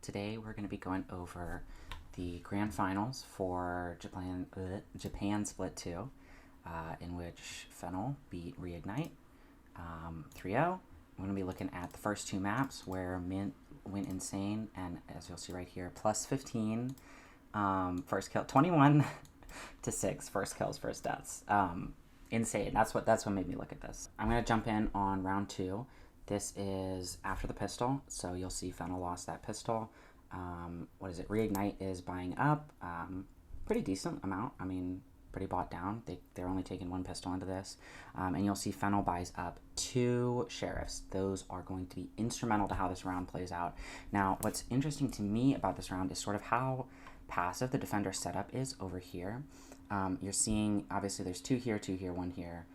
Today we're going to be going over the grand finals for Japan Split 2, in which Fennel beat Reignite 3-0. We're going to be looking at the first two maps where Mint went insane, and as you'll see right here, plus 15 first kill, 21 to 6 first kills, first deaths. Insane. That's what made me look at this. I'm going to jump in on round 2. This is after the pistol, so you'll see Fennel lost that pistol. What is it? Reignite is buying up. Pretty decent amount. I mean, pretty bought down. They're only taking one pistol into this. And you'll see Fennel buys up 2 sheriffs. Those are going to be instrumental to how this round plays out. Now, what's interesting to me about this round is sort of how passive the defender setup is over here. You're seeing, obviously, there's 2 here, 2 here, 1 here.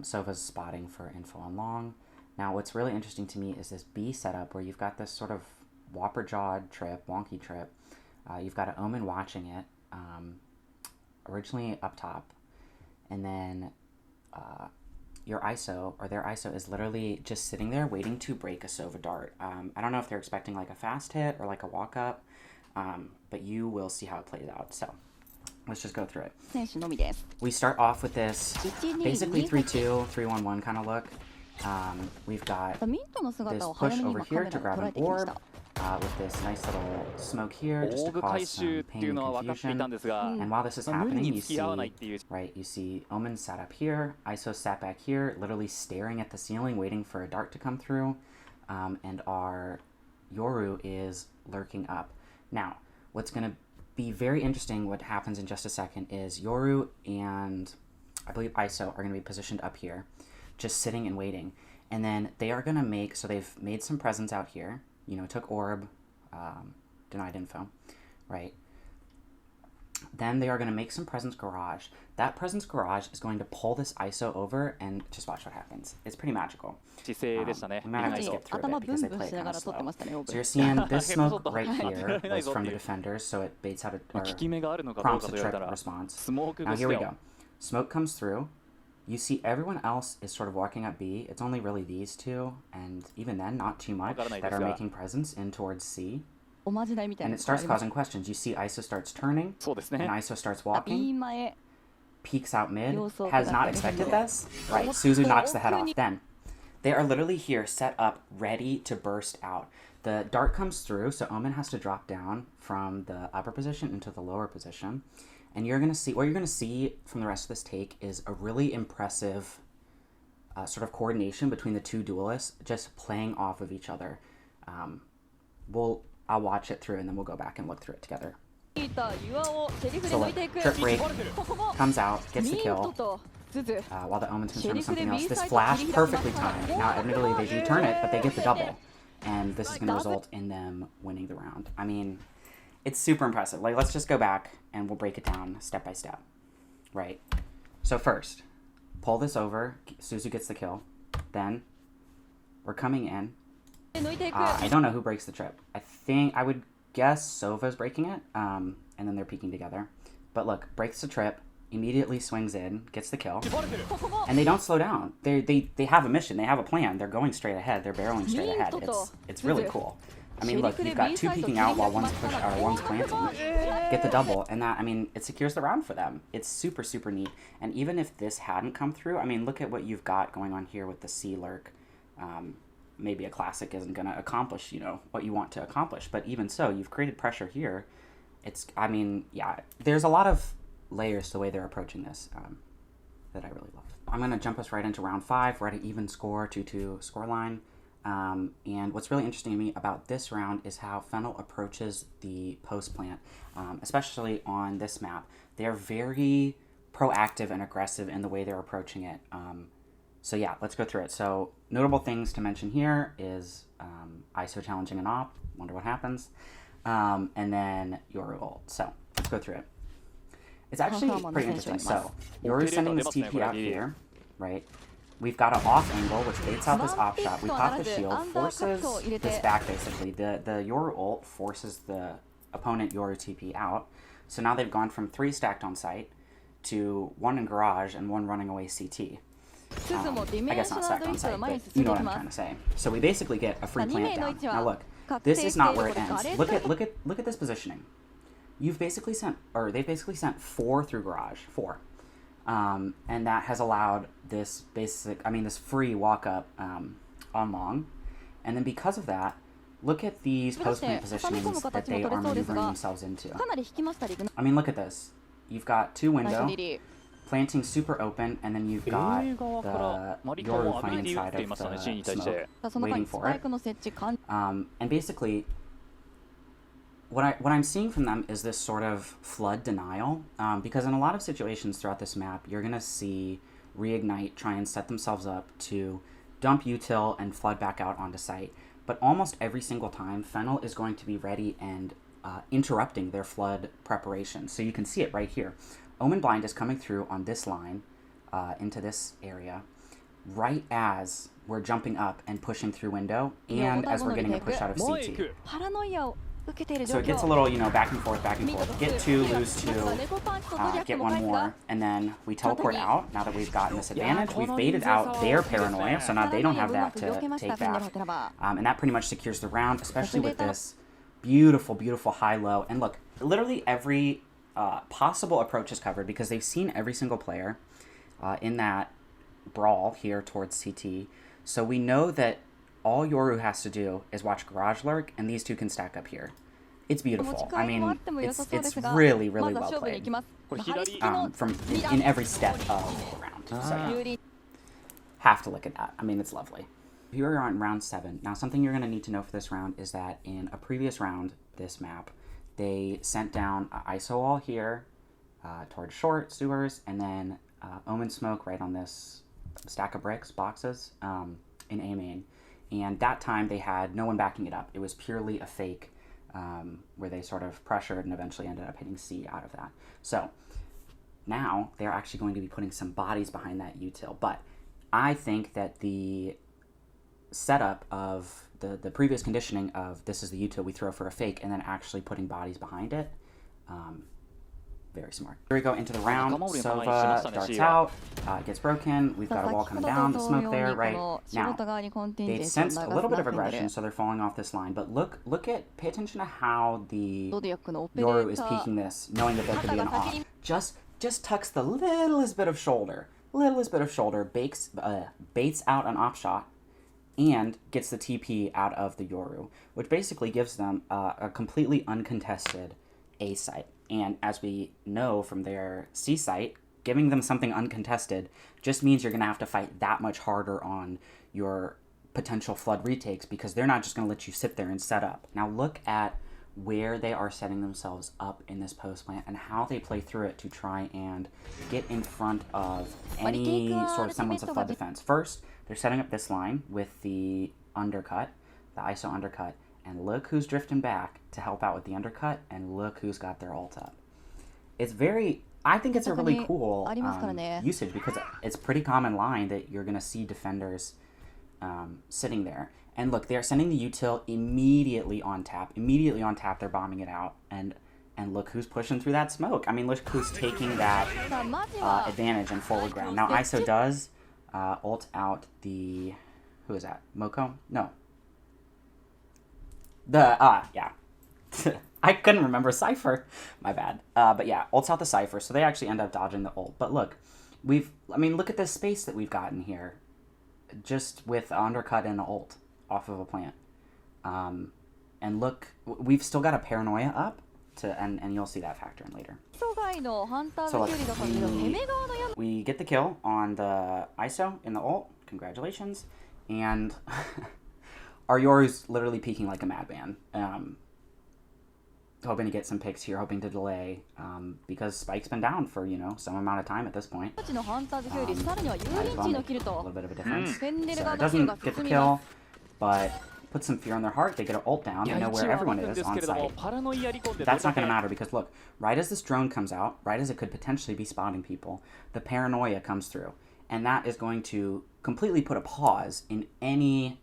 Sova's spotting for info on long. Now, what's really interesting to me is this B setup where you've got this sort of whopper-jawed trip, wonky trip. You've got an Omen watching it, originally up top, and then your ISO, or their ISO, is literally just sitting there waiting to break a Sova dart. I don't know if they're expecting like a fast hit or like a walk-up, but you will see how it plays out. So let's just go through it. We start off with this basically 3-2, 3-1-1 kind of look. We've got this push over here to grab an orb with this nice little smoke here just to cause some pain and confusion. And while this is happening, you see Omen sat up here, ISO sat back here, literally staring at the ceiling, waiting for a dart to come through, and our Yoru is lurking up. Now, what's going to be very interesting, what happens in just a second, is Yoru and I believe ISO are going to be positioned up here, just sitting and waiting. And then they are going to make, so they've made some presents out here, you know, took orb, denied info, right? Then they are going to make some presence garage. That presence garage is going to pull this ISO over, and just watch what happens. It's pretty magical. We might have to skip through a bit because they play it kind of slow. So you're seeing this smoke right here was from the defenders, so it baits out or prompts a trip response. Now here we go. Smoke comes through. You see everyone else is sort of walking up B. It's only really these two, and even then, not too much, that are making presence in towards C. And it starts causing questions. You see ISO starts turning, and ISO starts walking, peeks out mid, has not expected this. Right, Suzu knocks the head off. Then, they are literally here, set up, ready to burst out. The dart comes through, so Omen has to drop down from the upper position into the lower position. And you're going to see, what you're going to see from the rest of this take is a really impressive sort of coordination between the two duelists just playing off of each other. I'll watch it through and then we'll go back and look through it together. So look, trip break, comes out, gets the kill, while the Omen's concerned with something else. This flash, perfectly timed. Now, admittedly, they do turn it, but they get the double. And this is going to result in them winning the round. I mean, it's super impressive. Like, let's just go back and we'll break it down step by step, right? So first, pull this over. Suzu gets the kill. Then, we're coming in. I don't know who breaks the trip. I would guess Sova's breaking it, and then they're peeking together. But look, breaks the trip, immediately swings in, gets the kill, and they don't slow down. They have a mission. They have a plan. They're going straight ahead. They're barreling straight ahead. It's really cool. I mean, look, you've got 2 peeking out while one's planting. Get the double, and that, I mean, it secures the round for them. It's super, super neat. And even if this hadn't come through, I mean, look at what you've got going on here with the C lurk. Maybe a classic isn't going to accomplish, you know, what you want to accomplish. But even so, you've created pressure here. I mean, yeah, there's a lot of layers to the way they're approaching this that I really love. I'm going to jump us right into round 5. We're at an even score, 2-2 scoreline. And what's really interesting to me about this round is how Fennel approaches the post plant, especially on this map. They're very proactive and aggressive in the way they're approaching it. So yeah, let's go through it. So notable things to mention here is ISO challenging an op. Wonder what happens. And then Yoru ult. So let's go through it. It's actually pretty interesting. So Yoru sending this TP out here, right? We've got an off angle, which baits out this op shot. We pop the shield, forces this back, basically. The Yoru ult forces the opponent Yoru TP out. So now they've gone from 3 stacked on site to 1 in garage and 1 running away CT. I guess not stacked on site, but you know what I'm trying to say. So we basically get a free plant down. Now look, this is not where it ends. Look at this positioning. You've basically sent, or they've basically sent 4 through garage, 4. And that has allowed this this free walk up on long. And then because of that, look at these post plant positionings that they are maneuvering themselves into. I mean, look at this. You've got 2 window, planting super open, and then you've got the Yoru playing inside of the smoke, waiting for it. And basically, what I'm seeing from them is this sort of flood denial, because in a lot of situations throughout this map, you're going to see Reignite try and set themselves up to dump util and flood back out onto site. But almost every single time, Fennel is going to be ready and interrupting their flood preparation. So you can see it right here. Omen Blind is coming through on this line into this area right as we're jumping up and pushing through window, and as we're getting a push out of CT. So it gets a little, back and forth. Get 2, lose 2, get 1 more, and then we teleport out. Now that we've gotten this advantage, we've baited out their paranoia, so now they don't have that to take back. And that pretty much secures the round, especially with this beautiful, beautiful high-low. And look, literally every possible approach is covered because they've seen every single player in that brawl here towards CT. So we know that all Yoru has to do is watch Garage Lurk, and these 2 can stack up here. It's beautiful. I mean, it's really, really well played in every step of the round. So yeah. Have to look at that. I mean, it's lovely. Here we are on round 7. Now, something you're going to need to know for this round is that in a previous round, this map, they sent down ISO wall here towards short sewers, and then Omen smoke right on this stack of bricks, boxes, in A main. And that time they had no one backing it up. It was purely a fake where they sort of pressured and eventually ended up hitting C out of that. So now they're actually going to be putting some bodies behind that util. But I think that the setup of the previous conditioning of this is the util we throw for a fake and then actually putting bodies behind it, very smart. Here we go into the round. Sova starts out, gets broken. We've got a wall coming down, the smoke there, right? Now, they've sensed a little bit of aggression, so they're falling off this line. But pay attention to how the Yoru is peeking this, knowing that there could be an off. Just tucks the littlest bit of shoulder, baits out an op shot, and gets the TP out of the Yoru, which basically gives them a completely uncontested A site. And as we know from their C site, giving them something uncontested just means you're going to have to fight that much harder on your potential flood retakes because they're not just going to let you sit there and set up. Now look at where they are setting themselves up in this post plant and how they play through it to try and get in front of any sort of semblance of flood defense. First, they're setting up this line with the undercut, the ISO undercut, and look who's drifting back to help out with the undercut, and look who's got their ult up. I think it's a really cool usage because it's a pretty common line that you're going to see defenders sitting there. And look, they're sending the util immediately on tap. They're bombing it out, and look who's pushing through that smoke. I mean, look who's taking that advantage and forward ground. Now ISO does ult out the... Who is that? Moko? No. Yeah. I couldn't remember Cypher. My bad. But yeah, ults out the Cypher, so they actually end up dodging the ult. But look, look at this space that we've gotten here. Just with undercut and ult off of a plant. And look, we've still got a paranoia up, and you'll see that factor in later. So look, we get the kill on the ISO in the ult. Congratulations. And... our Yoru's literally peeking like a madman. Hoping to get some picks here, hoping to delay, because Spike's been down for, some amount of time at this point. A little bit of a difference. So it doesn't get the kill, but puts some fear in their heart. They get an ult down. They know where everyone is on site. That's not going to matter because, look, right as this drone comes out, right as it could potentially be spotting people, the paranoia comes through. And that is going to completely put a pause in any...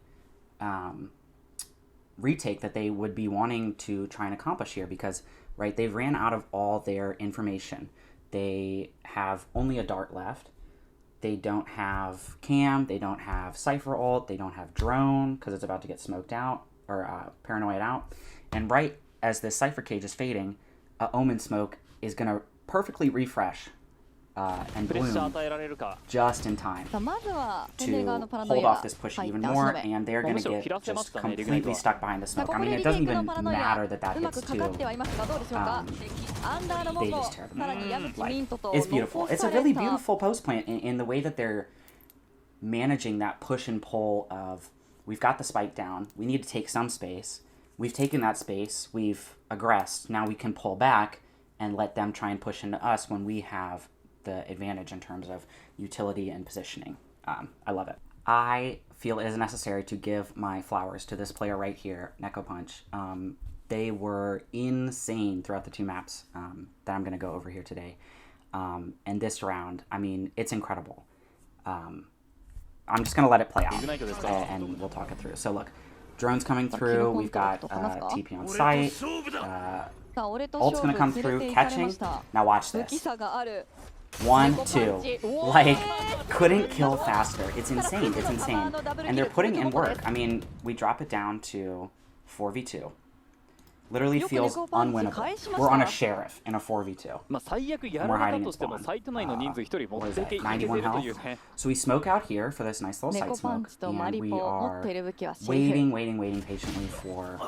retake that they would be wanting to try and accomplish here because, right, they've ran out of all their information. They have only a dart left. They don't have cam. They don't have Cypher ult. They don't have drone because it's about to get smoked out. or Paranoia it out. And right as this Cypher cage is fading, Omen Smoke is going to perfectly refresh and bloom just in time to hold off this push even more, and they're going to get just completely stuck behind the smoke. I mean, it doesn't even matter that hits 2. They just tear them up. Like, it's beautiful. It's a really beautiful post plant in the way that they're managing that push and pull of, we've got the spike down, we need to take some space, we've taken that space, we've aggressed, now we can pull back and let them try and push into us when we have the advantage in terms of utility and positioning. I love it. I feel it is necessary to give my flowers to this player right here, Neko Punch. They were insane throughout the 2 maps that I'm going to go over here today. And this round, I mean, it's incredible. I'm just going to let it play out, and we'll talk it through. So look, drone's coming through. We've got TP on site. Ult's going to come through, catching. Now watch this. 1, 2. Like, couldn't kill faster. It's insane. It's insane. And they're putting in work. I mean, we drop it down to 4v2. Literally feels unwinnable. We're on a sheriff in a 4v2. And we're hiding in spawn. What is that? 91 health. So we smoke out here for this nice little side smoke. And we are waiting patiently for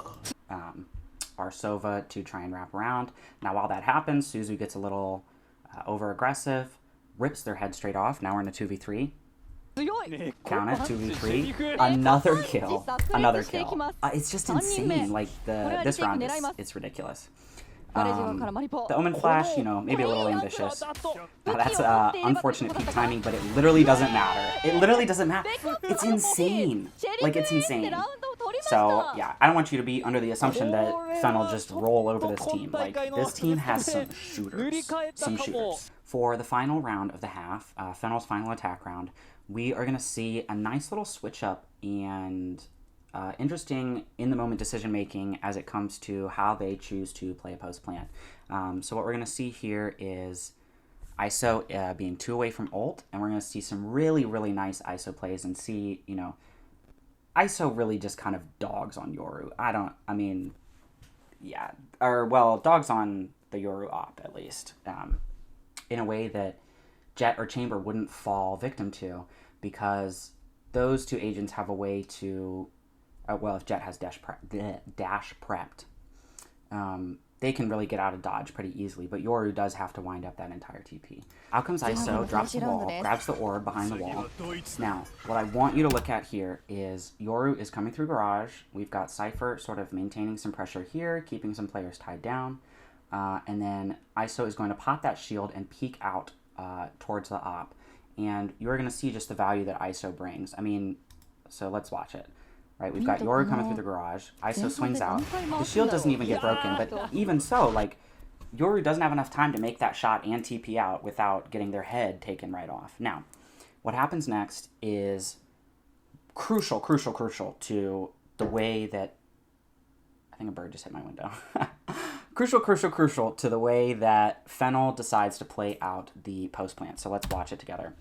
our Sova to try and wrap around. Now while that happens, Suzu gets a little over-aggressive, rips their head straight off. Now we're in a 2v3. Count it, 2v3. Another kill. Another kill. It's just insane. Like, this round it's ridiculous. The Omen Flash, you know, maybe a little ambitious. That's unfortunate peak timing, but it literally doesn't matter. It literally doesn't matter. It's insane. Like, it's insane. So, yeah, I don't want you to be under the assumption that Fennel just roll over this team. Like, this team has some shooters. Some shooters. For the final round of the half, Fennel's final attack round, we are going to see a nice little switch up and interesting in-the-moment decision-making as it comes to how they choose to play a post plant. So what we're going to see here is ISO being 2 away from ult, and we're going to see some really, really nice ISO plays and see, you know, ISO really just kind of dogs on Yoru. Dogs on the Yoru op, at least, in a way that Jett or Chamber wouldn't fall victim to, because those 2 agents have a way to, if Jett has dash prepped, they can really get out of dodge pretty easily, but Yoru does have to wind up that entire TP. Out comes ISO, drops the wall, grabs the orb behind the wall. Now, what I want you to look at here is Yoru is coming through garage. We've got Cypher sort of maintaining some pressure here, keeping some players tied down. And then ISO is going to pop that shield and peek out towards the op. And you're going to see just the value that ISO brings. I mean, so let's watch it. Right, we've got Yoru coming through the garage. ISO swings out. The shield doesn't even get broken, but even so, like, Yoru doesn't have enough time to make that shot and TP out without getting their head taken right off. Now, what happens next is crucial to the way that... I think a bird just hit my window. Crucial to the way that Fennel decides to play out the post plant. So let's watch it together.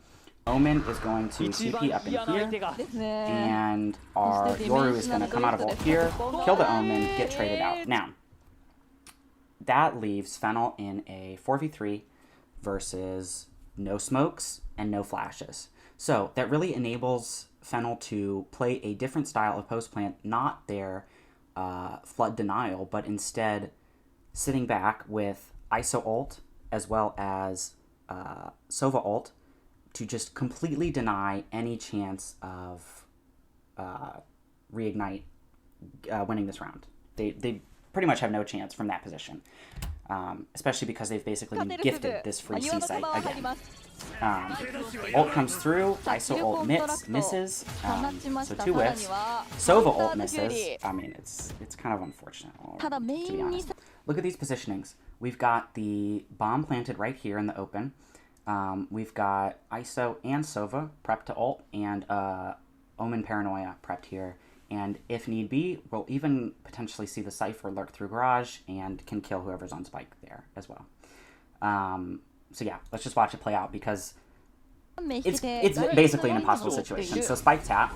Omen is going to TP up in here, and our Yoru is going to come out of ult here, kill the Omen, get traded out. Now, that leaves Fennel in a 4v3 versus no smokes and no flashes. So that really enables Fennel to play a different style of post plant, not their flood denial, but instead sitting back with ISO ult as well as Sova ult, to just completely deny any chance of Reignite winning this round. They pretty much have no chance from that position, especially because they've basically been gifted this free C site again. Ult comes through, ISO ult misses, so 2 whiffs. Sova ult misses. I mean, it's kind of unfortunate, to be honest. Look at these positionings. We've got the bomb planted right here in the open. We've got ISO and Sova prepped to ult, and Omen Paranoia prepped here. And if need be, we'll even potentially see the Cypher lurk through garage and can kill whoever's on spike there as well. So yeah, let's just watch it play out, because it's basically an impossible situation. So spike tap,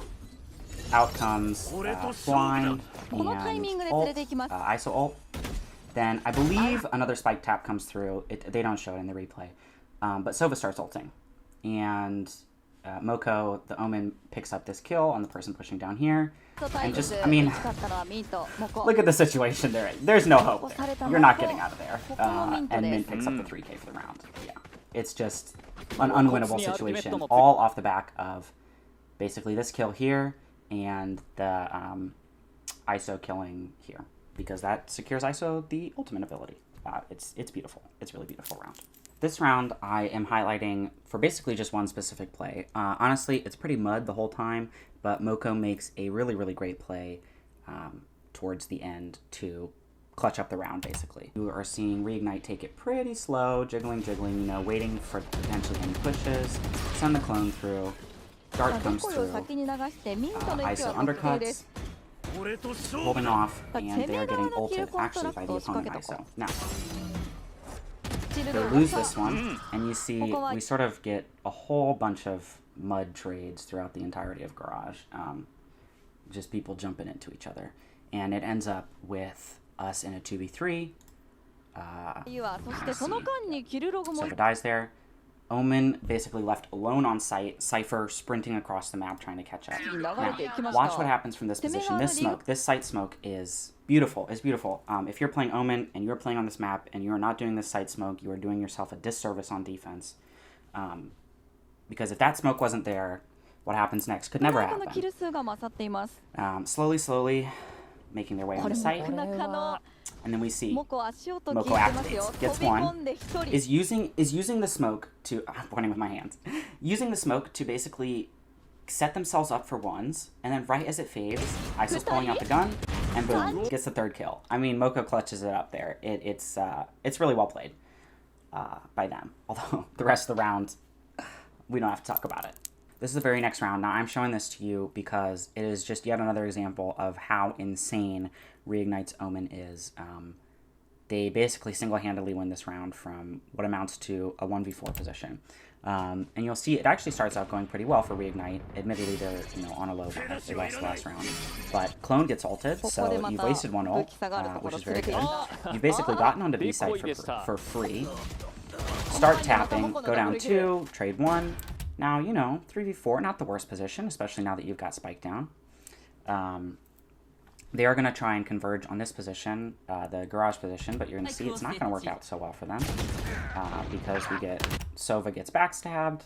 out comes Blind and ult, ISO ult. Then I believe another spike tap comes through. They don't show it in the replay. But Sova starts ulting. And Moko, the Omen, picks up this kill on the person pushing down here. And just, I mean, look at the situation they're in. There's no hope there. You're not getting out of there. And Min picks up the 3k for the round. Yeah. It's just an unwinnable situation, all off the back of basically this kill here and the ISO killing here. Because that secures ISO the ultimate ability. It's beautiful. It's a really beautiful round. This round I am highlighting for basically just one specific play. Honestly, it's pretty mud the whole time, but Moko makes a really, really great play towards the end to clutch up the round, basically. You are seeing Reignite take it pretty slow, jiggling, you know, waiting for potentially any pushes, send the clone through, Dart comes through, ISO undercuts, holding off, and they are getting ulted, actually, by the opponent ISO. Now, they lose this one, and you see we sort of get a whole bunch of mud trades throughout the entirety of Garage. Just people jumping into each other. And it ends up with us in a 2v3. Sova dies there. Omen basically left alone on site. Cypher sprinting across the map trying to catch up. Now, watch what happens from this position. This smoke, this site smoke is beautiful. It's beautiful. If you're playing Omen and you're playing on this map and you're not doing this site smoke, you are doing yourself a disservice on defense. Because if that smoke wasn't there, what happens next could never happen. Slowly, making their way on the site. And then we see Moko activates, gets one, is using the smoke to, I'm pointing with my hands, using the smoke to basically set themselves up for ones, and then right as it fades, ISO's pulling out the gun, and boom, gets the third kill. I mean, Moko clutches it up there. It's really well played by them. Although the rest of the round, we don't have to talk about it. This is the very next round. Now, I'm showing this to you because it is just yet another example of how insane Reignite's Omen is. They basically single-handedly win this round from what amounts to a 1v4 position. And you'll see it actually starts out going pretty well for Reignite. Admittedly, they're on a low round. They lost the last round. But Clone gets ulted, so you've wasted one ult, which is very good. You've basically gotten onto B side for free. Start tapping, go down 2, trade 1. Now, 3v4, not the worst position, especially now that you've got Spike down. They are going to try and converge on this position, the Garage position, but you're going to see it's not going to work out so well for them. Because Sova gets backstabbed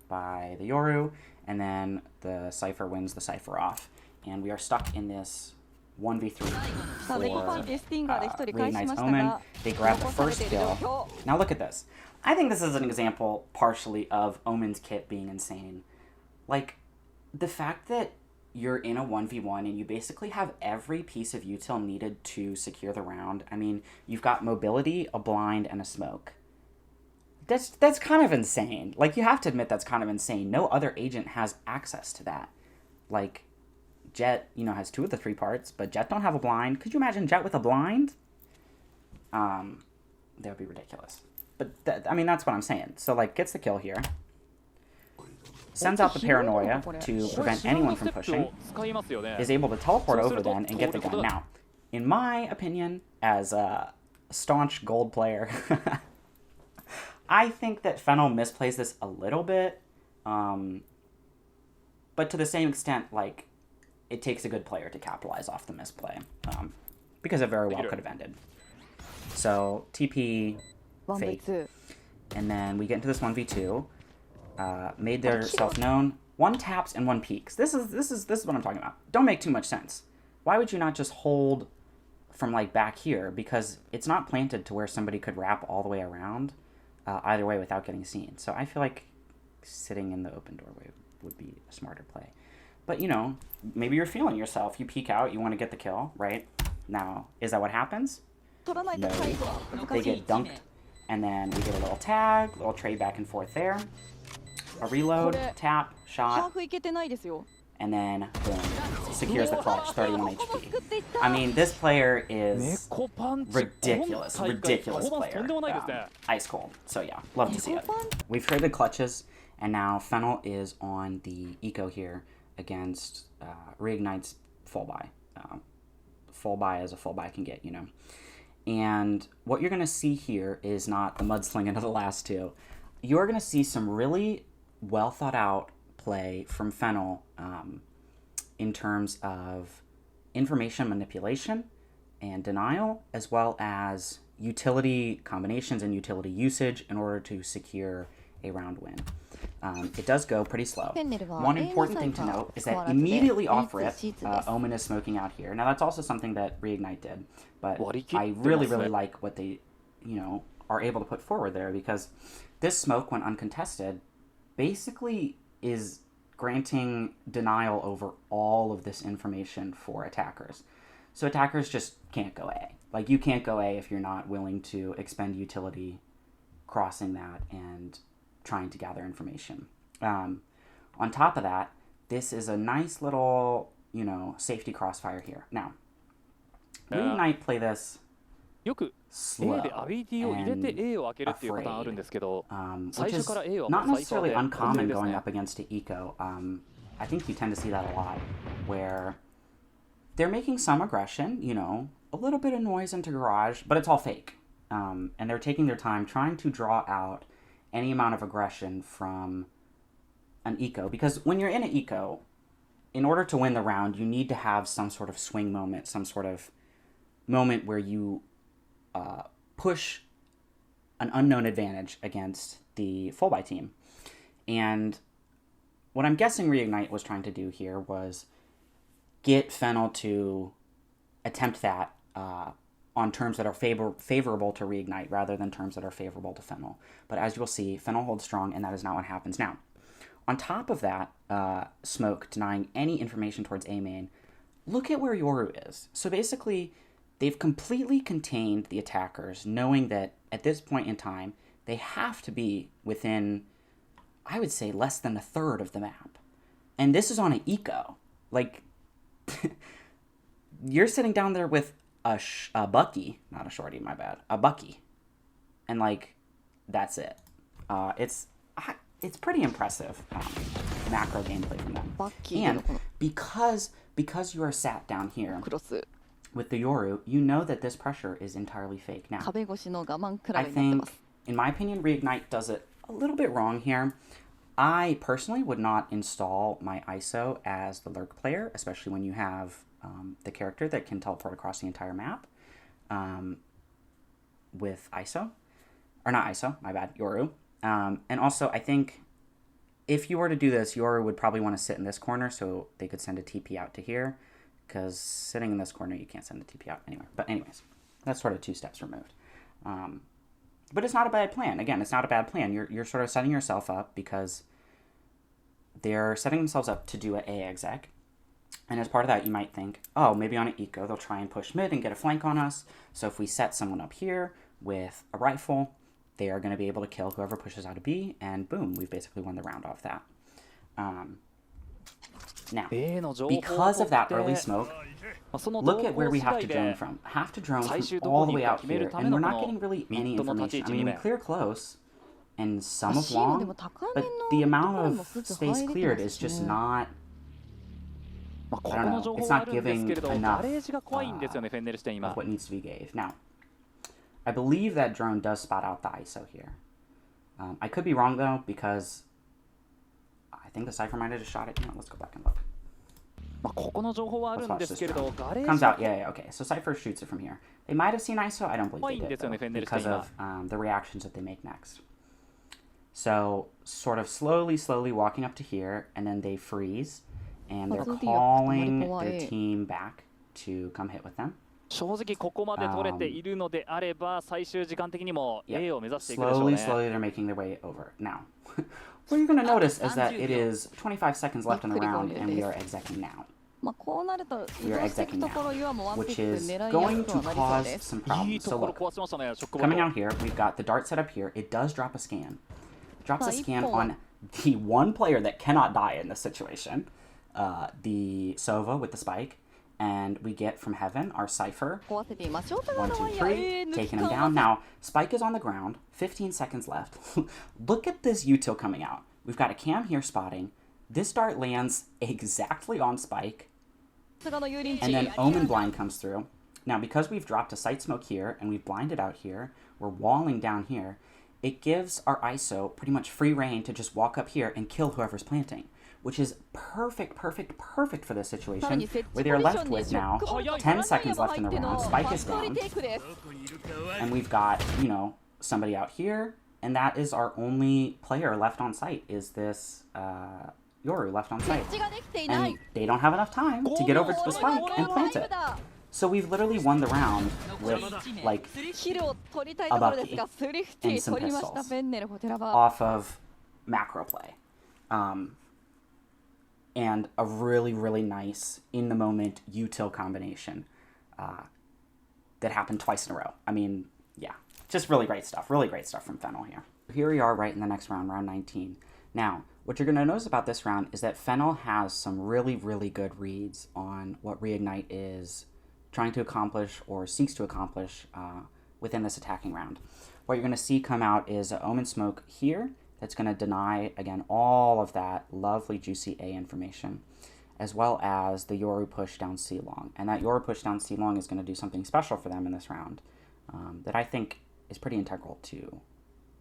by the Yoru, and then the Cypher wins the Cypher off. And we are stuck in this 1v3 for Reignite's Omen. They grab the first kill. Now look at this. I think this is an example, partially, of Omen's kit being insane. Like, the fact that you're in a 1v1 and you basically have every piece of util needed to secure the round. I mean, you've got mobility, a blind, and a smoke. That's kind of insane. Like, you have to admit that's kind of insane. No other agent has access to that. Like, Jett, has 2 of the 3 parts, but Jett don't have a blind. Could you imagine Jett with a blind? That would be ridiculous. But, that's what I'm saying. So, like, gets the kill here. Sends out the paranoia to prevent anyone from pushing. Is able to teleport over then and get the gun. Now, in my opinion, as a staunch gold player, I think that Fennel misplays this a little bit. But to the same extent, like, it takes a good player to capitalize off the misplay. Because it very well could have ended. So, TP, fake. And then we get into this 1v2. Made their self known. 1 taps and 1 peeks. This is what I'm talking about. Don't make too much sense. Why would you not just hold from like back here? Because it's not planted to where somebody could wrap all the way around either way without getting seen. So I feel like sitting in the open doorway would be a smarter play. But maybe you're feeling yourself. You peek out. You want to get the kill, right? Now, is that what happens? No. They get dunked. And then we get a little tag, little trade back and forth there. A reload, tap, shot, and then boom, secures the clutch, 31 HP. I mean, this player is ridiculous player. Ice cold. So yeah, love to see it. We've traded clutches, and now Fennel is on the eco here. against Reignite's full buy. Full buy as a full buy can get, you know. And what you're going to see here is not the mudslinging of the last two. You're going to see some really well thought out play from Fennel in terms of information manipulation and denial, as well as utility combinations and utility usage in order to secure a round win. It does go pretty slow. One important thing to note is that immediately off rip, Omen is smoking out here. Now that's also something that Reignite did, but I really like what they, you know, are able to put forward there, because this smoke, when uncontested, basically is granting denial over all of this information for attackers. So attackers just can't go A. Like, you can't go A if you're not willing to expend utility crossing that and trying to gather information. On top of that, this is a nice little, you know, safety crossfire here. Now, Reignite play this slow and afraid, which is not necessarily uncommon going up against an eco. I think you tend to see that a lot, where they're making some aggression, you know, a little bit of noise into garage, but it's all fake. And they're taking their time trying to draw out any amount of aggression from an eco, because when you're in an eco, in order to win the round, you need to have some sort of swing moment, some sort of moment where you push an unknown advantage against the full buy team. And what I'm guessing Reignite was trying to do here was get Fennel to attempt that on terms that are favorable to Reignite rather than terms that are favorable to Fennel. But as you'll see, Fennel holds strong, and that is not what happens. Now, on top of that, smoke denying any information towards A main, look at where Yoru is. So basically, they've completely contained the attackers, knowing that at this point in time, they have to be within, I would say, less than a third of the map. And this is on an eco. Like, you're sitting down there with a Bucky, not a shorty, my bad, a Bucky, and like, that's it. It's pretty impressive macro gameplay from them. And because you are sat down here with the Yoru, you know that this pressure is entirely fake. Now, I think, in my opinion, Reignite does it a little bit wrong here. I personally would not install my ISO as the lurk player, especially when you have the character that can teleport across the entire map with ISO. Or not ISO, my bad, Yoru. And also, I think if you were to do this, Yoru would probably want to sit in this corner so they could send a TP out to here, because sitting in this corner, you can't send a TP out anywhere. But anyways, that's sort of 2 steps removed. But it's not a bad plan. Again, it's not a bad plan. You're sort of setting yourself up, because they're setting themselves up to do an A exec. And as part of that, you might think, oh, maybe on an eco, they'll try and push mid and get a flank on us. So if we set someone up here with a rifle, they are going to be able to kill whoever pushes out a B, and boom, we've basically won the round off that. Now, because of that early smoke, look at where we have to drone from. Have to drone from all the way out here, and we're not getting really any information. I mean, we clear close and some of long, but the amount of space cleared is just not, I don't know, it's not giving enough of what needs to be gave. Now, I believe that drone does spot out the ISO here. I could be wrong, though, because I think the Cypher might have just shot it. You know, let's go back and look. Let's watch this drone. Comes out, yeah, okay. So Cypher shoots it from here. They might have seen ISO. I don't believe they did, though, because of the reactions that they make next. So sort of slowly walking up to here, and then they freeze, and they're calling their team back to come hit with them. Slowly they're making their way over. Now, what you're going to notice is that it is 25 seconds left in the round, and we are execing now. We are execing now, which is going to cause some problems. So look, coming out here, we've got the dart set up here. It does drop a scan. Drops a scan on the one player that cannot die in this situation, the Sova with the spike. And we get from heaven our Cypher. 1, 2, 3, taking him down. Now, Spike is on the ground. 15 seconds left. Look at this util coming out. We've got a cam here spotting. This dart lands exactly on Spike, and then Omen blind comes through. Now, because we've dropped a sight smoke here, and we've blinded out here, we're walling down here, it gives our ISO pretty much free reign to just walk up here and kill whoever's planting, which is perfect for this situation, where they're left with now 10 seconds left in the round, Spike is down, and we've got, you know, somebody out here, and that is our only player left on site, is this Yoru left on site. And they don't have enough time to get over to the Spike and plant it. So we've literally won the round with, like, a Bucky and some pistols off of macro play. And a really nice, in-the-moment util combination that happened twice in a row. I mean, yeah, just really great stuff from Fennel here. Here we are right in the next round, round 19. Now, what you're going to notice about this round is that Fennel has some really good reads on what Reignite is trying to accomplish or seeks to accomplish within this attacking round. What you're going to see come out is an Omen Smoke here that's going to deny, again, all of that lovely, juicy A information, as well as the Yoru push down C long. And that Yoru push down C long is going to do something special for them in this round that I think is pretty integral to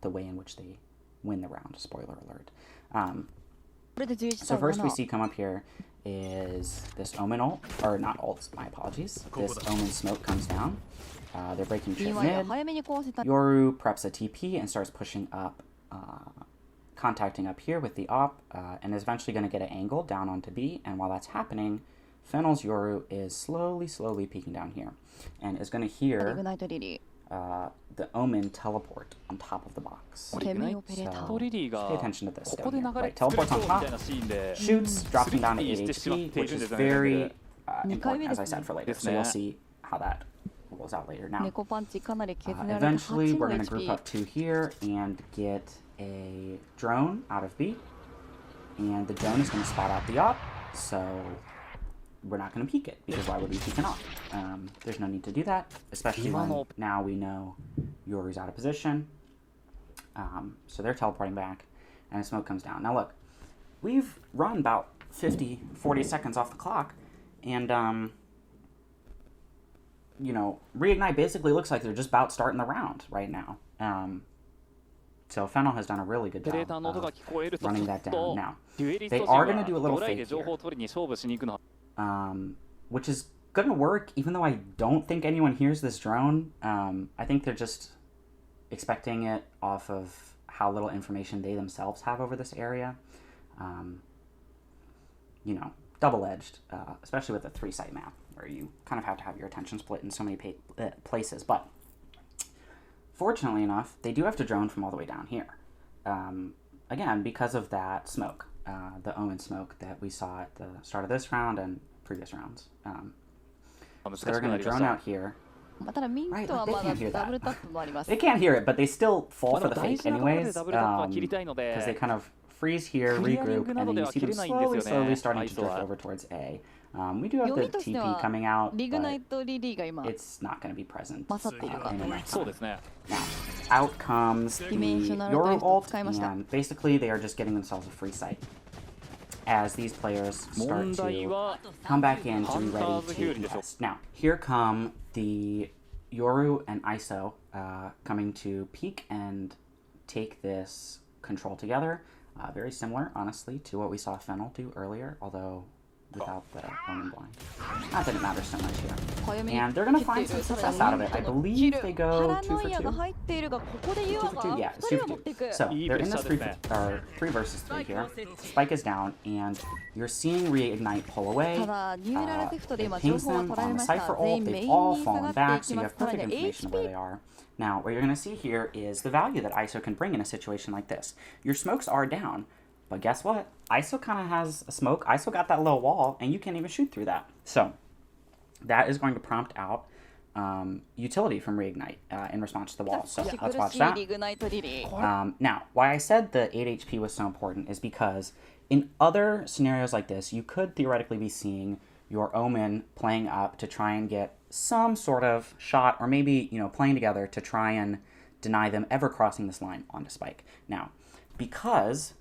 the way in which they win the round, spoiler alert. So first we see come up here is this Omen ult, or not ult, my apologies. This Omen Smoke comes down. They're breaking trip mid. Yoru preps a TP and starts pushing up, contacting up here with the op, and is eventually going to get an angle down onto B. And while that's happening, Fennel's Yoru is slowly peeking down here, and is going to hear the Omen teleport on top of the box. So pay attention to this down here. Right, teleports on top, shoots, dropping down to 8 HP, which is very important, as I said, for later. So we'll see how that rolls out later. Now, eventually we're going to group up 2 here and get a drone out of B, and the drone is going to spot out the op, so we're not going to peek it, because why would we peek an op? There's no need to do that, especially when now we know Yoru's out of position. So they're teleporting back, and a smoke comes down. Now look, we've run about 40 seconds off the clock, and you know, Reignite basically looks like they're just about starting the round right now. So Fennel has done a really good job running that down. Now, they are going to do a little fake here, which is going to work, even though I don't think anyone hears this drone. I think they're just expecting it off of how little information they themselves have over this area. You know, double-edged, especially with a 3-site map, where you kind of have to have your attention split in so many places. But fortunately enough, they do have to drone from all the way down here. Again, because of that smoke, the Omen Smoke that we saw at the start of this round and previous rounds. So they're going to drone out here. Right, like, they can't hear that. They can't hear it, but they still fall for the fake anyways, because they kind of freeze here, regroup, and then you see them slowly starting to drift over towards A. We do have the TP coming out, but it's not going to be present in enough time. Now, out comes the Yoru ult, and basically they are just getting themselves a free sight as these players start to come back in to be ready to contest. Now, here come the Yoru and ISO coming to peek and take this control together. Very similar, honestly, to what we saw Fennel do earlier, although without the Omen blind. Not that it matters so much here. And they're going to find some success out of it. I believe they go 2 for 2. 2 for 2? Yeah, it's 2 for 2. So, they're in this 3 versus 3 here. Spike is down, and you're seeing Reignite pull away. It pings them on the Cypher ult. They've all fallen back, so you have perfect information of where they are. Now, what you're going to see here is the value that ISO can bring in a situation like this. Your smokes are down, but guess what? ISO kind of has a smoke. ISO got that little wall, and you can't even shoot through that. So that is going to prompt out utility from Reignite in response to the wall. So let's watch that. Now, why I said the 8 HP was so important is because in other scenarios like this, you could theoretically be seeing your Omen playing up to try and get some sort of shot, or maybe, you know, playing together to try and deny them ever crossing this line onto Spike. Now, because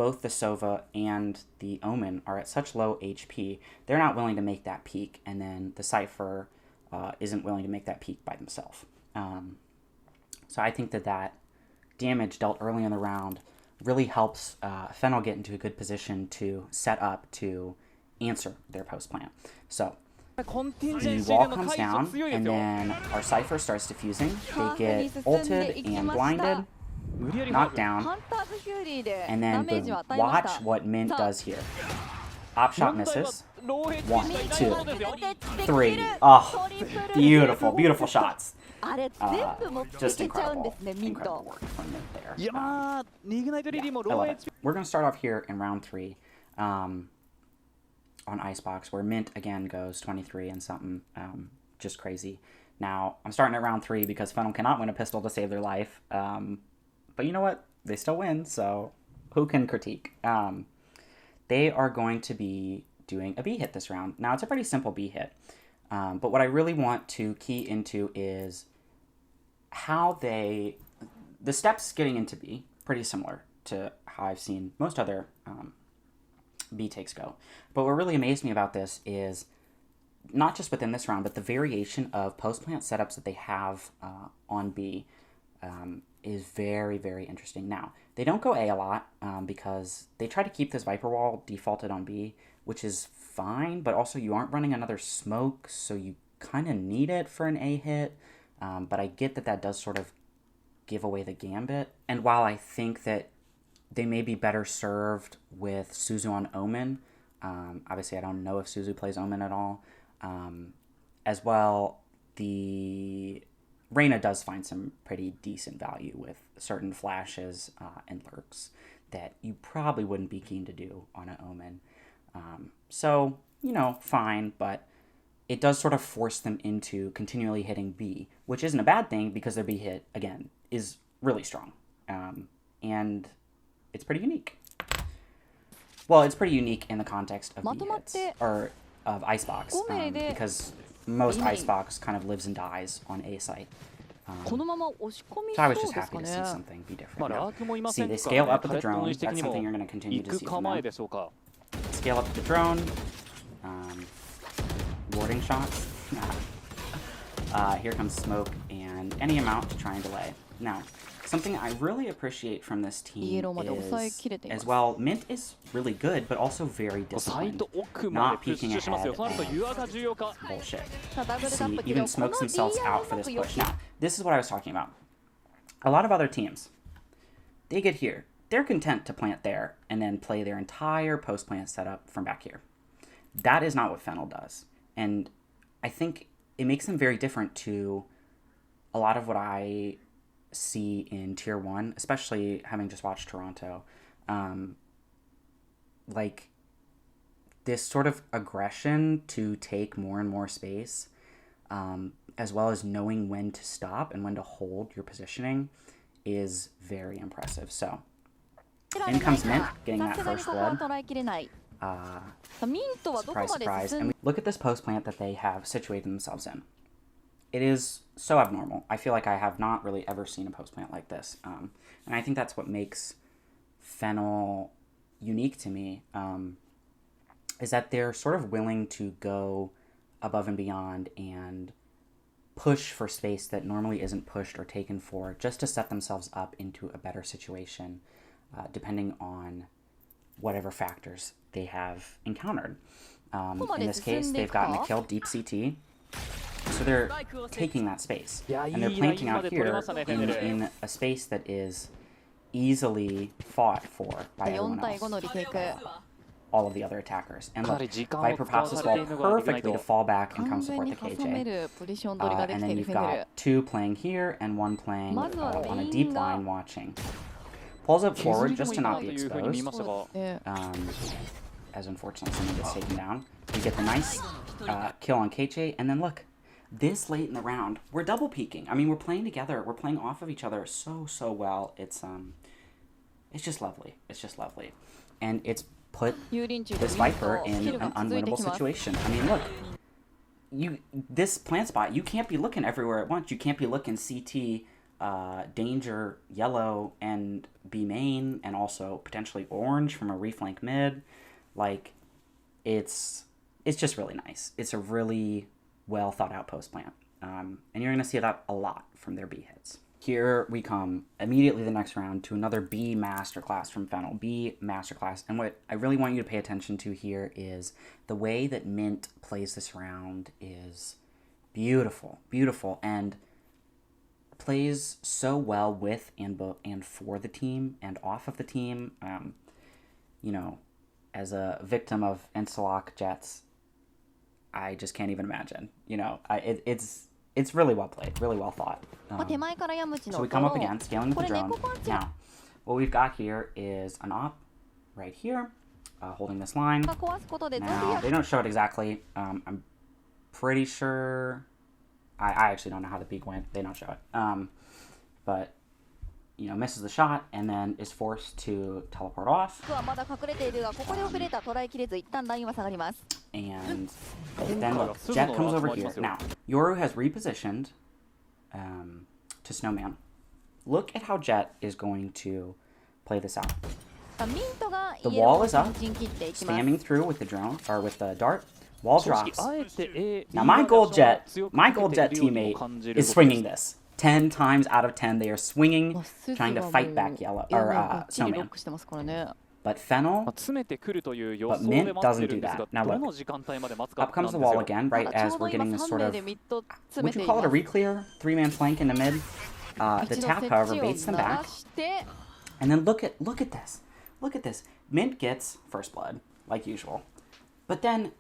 both the Sova and the Omen are at such low HP, they're not willing to make that peek, and then the Cypher isn't willing to make that peek by themselves. So I think that damage dealt early in the round really helps Fennel get into a good position to set up to answer their post plant. So the wall comes down, and then our Cypher starts defusing. They get ulted and blinded, knocked down, and then boom. Watch what Mint does here. Op shot misses. 1, 2, 3. Oh, beautiful, beautiful shots. Just incredible work from Mint there. I love it. We're going to start off here in round 3 on Icebox, where Mint again goes 23 and something, just crazy. Now, I'm starting at round 3 because Fennel cannot win a pistol to save their life. But you know what? They still win, so who can critique? They are going to be doing a B hit this round. Now, it's a pretty simple B hit. But what I really want to key into is how the steps getting into B, pretty similar to how I've seen most other B takes go. But what really amazed me about this is not just within this round, but the variation of post-plant setups that they have on B is very, very interesting. Now, they don't go A a lot because they try to keep this Viper Wall defaulted on B, which is fine, but also you aren't running another smoke, so you kind of need it for an A hit. But I get that does sort of give away the gambit. And while I think that they may be better served with Suzu on Omen, obviously I don't know if Suzu plays Omen at all, as well, the Reyna does find some pretty decent value with certain flashes and lurks that you probably wouldn't be keen to do on an Omen. So, you know, fine, but it does sort of force them into continually hitting B, which isn't a bad thing because their B hit, again, is really strong. And it's pretty unique. Well, it's pretty unique in the context of B hits, or of Icebox, because most Icebox kind of lives and dies on A site. So I was just happy to see something be different. Now, see, they scale up with the drone. That's something you're going to continue to see from them. Scale up with the drone. Warding shots. Here comes smoke and any amount to try and delay. Now, something I really appreciate from this team is, as well, Mint is really good, but also very disciplined. Not peeking ahead and bullshit. See, even smokes themselves out for this push. Now, this is what I was talking about. A lot of other teams, they get here. They're content to plant there and then play their entire post-plant setup from back here. That is not what Fennel does. And I think it makes them very different to a lot of what I see in Tier 1, especially having just watched Toronto. Like, this sort of aggression to take more and more space, as well as knowing when to stop and when to hold your positioning, is very impressive. So, in comes Mint, getting that first blood. Surprise, surprise. And look at this post plant that they have situated themselves in. It is so abnormal. I feel like I have not really ever seen a post plant like this. And I think that's what makes Fennel unique to me, is that they're sort of willing to go above and beyond and push for space that normally isn't pushed or taken for, just to set themselves up into a better situation, depending on whatever factors they have encountered. In this case, they've gotten a kill, deep CT, so they're taking that space. And they're planting out here in a space that is easily fought for by everyone else. All of the other attackers. And look, Viper pops this wall perfectly to fall back and come support the KJ. And then you've got 2 playing here and 1 playing on a deep line watching. Pulls it forward just to not be exposed, as unfortunately someone gets taken down. We get the nice kill on KJ, and then look, this late in the round, we're double peeking. I mean, we're playing together, we're playing off of each other so well. It's just lovely. It's just lovely. And it's put this Viper in an unwinnable situation. I mean, look, this plant spot, you can't be looking everywhere at once. You can't be looking CT danger yellow and B main, and also potentially orange from a reflank mid. Like, it's just really nice. It's a really well thought out post plant. And you're going to see that a lot from their B hits. Here we come immediately the next round to another B masterclass from Fennel. B masterclass. And what I really want you to pay attention to here is the way that Mint plays this round is beautiful, beautiful, and plays so well with and for the team and off of the team. You know, as a victim of Instalock Jets, I just can't even imagine. You know, it's really well played, really well thought. So we come up again, scaling with the drone. Now, what we've got here is an op right here, holding this line. Now, they don't show it exactly. I'm pretty sure... I actually don't know how the peek went. They don't show it. But, you know, misses the shot and then is forced to teleport off. And then look, Jet comes over here. Now, Yoru has repositioned to Snowman. Look at how Jet is going to play this out. The wall is up, spamming through with the drone, or with the dart. Wall drops. Now my gold jet teammate is swinging this. 10 times out of 10 they are swinging, trying to fight back yellow or Snowman. But Fennel, but Mint doesn't do that. Now look, up comes the wall again, right as we're getting this sort of, would you call it a re-clear? 3-man flank into mid. The tap, however, baits them back. And then look at this. Look at this. Mint gets first blood, like usual. But then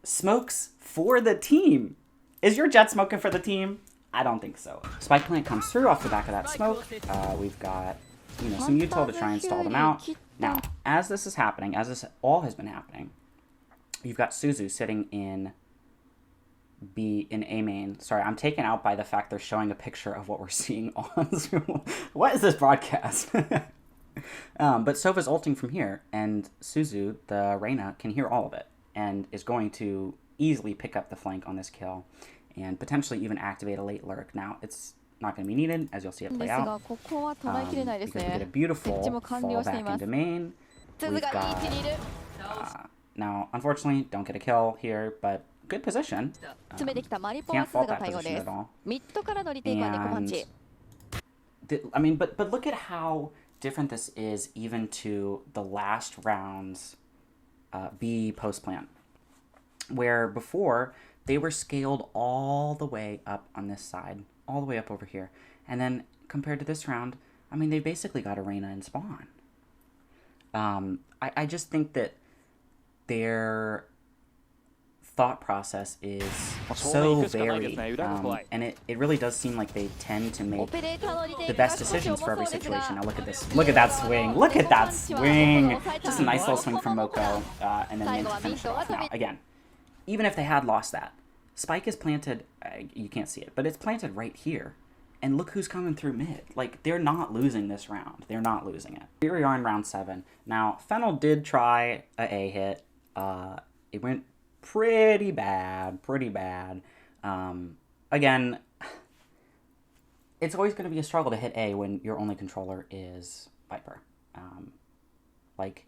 smokes for the team. Is your jet smoking for the team? I don't think so. Spike plant comes through off the back of that smoke. We've got, you know, some util to try and stall them out. Now, as this is happening, as this all has been happening, you've got Suzu sitting in A main. Sorry, I'm taken out by the fact they're showing a picture of what we're seeing on Zoom. What is this broadcast? But Sova's ulting from here, and Suzu, the Reyna, can hear all of it, and is going to easily pick up the flank on this kill, and potentially even activate a late lurk. Now, it's not going to be needed, as you'll see it play out, because we get a beautiful fall back into main. We've got, now, unfortunately, don't get a kill here, but good position. Can't fault that position at all. And, I mean, but look at how different this is even to the last round's B post plant, where before they were scaled all the way up on this side, all the way up over here, and then compared to this round, I mean, they basically got Arena and Spawn. I just think that their thought process is so varied, and it really does seem like they tend to make the best decisions for every situation. Now look at this. Look at that swing. Look at that swing. Just a nice little swing from Moko, and then Mint to finish it off. Now, again, even if they had lost that, Spike is planted, you can't see it, but it's planted right here. And look who's coming through mid. Like, they're not losing this round. They're not losing it. Here we are in round 7. Now, Fennel did try a hit. It went pretty bad, again, it's always going to be a struggle to hit A when your only controller is Viper. Like,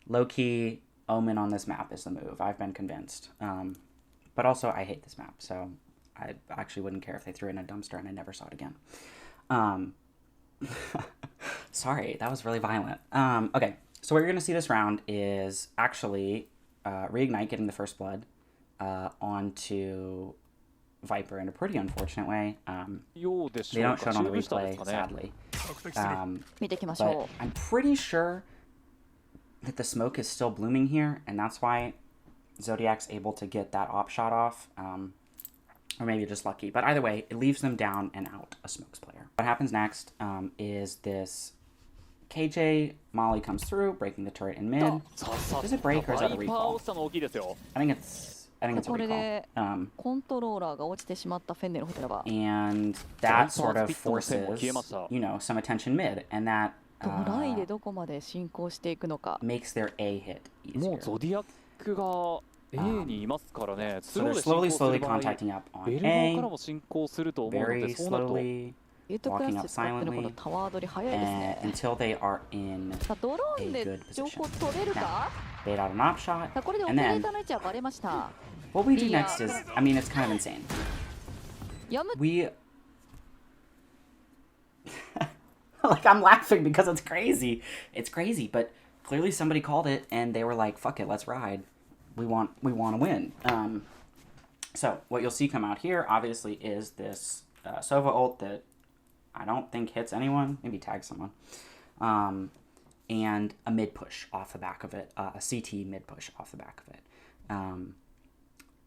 low-key, Omen on this map is the move. I've been convinced. But also, I hate this map, so I actually wouldn't care if they threw it in a dumpster and I never saw it again. Sorry, that was really violent. Okay, so what you're going to see this round is actually Reignite getting the first blood onto Viper in a pretty unfortunate way. They don't show it on the replay, sadly. But I'm pretty sure that the smoke is still blooming here, and that's why Zodiac's able to get that op shot off. Or maybe just lucky. But either way, it leaves them down and out a smokes player. What happens next is this KJ Molly comes through, breaking the turret in mid. Does it break or is that a recall? I think it's a recall. And that sort of forces, you know, some attention mid, and that makes their A hit easier. So they're slowly contacting up on A. Very slowly. walking up silently until they are in a good position. Now, bait out an op shot, and then what we do next is, I mean, it's kind of insane. We... like, I'm laughing because it's crazy. It's crazy, but clearly somebody called it, and they were like, fuck it, let's ride. We want to win. So, what you'll see come out here, obviously, is this Sova ult that I don't think hits anyone. Maybe tags someone. And a mid push off the back of it. A CT mid push off the back of it.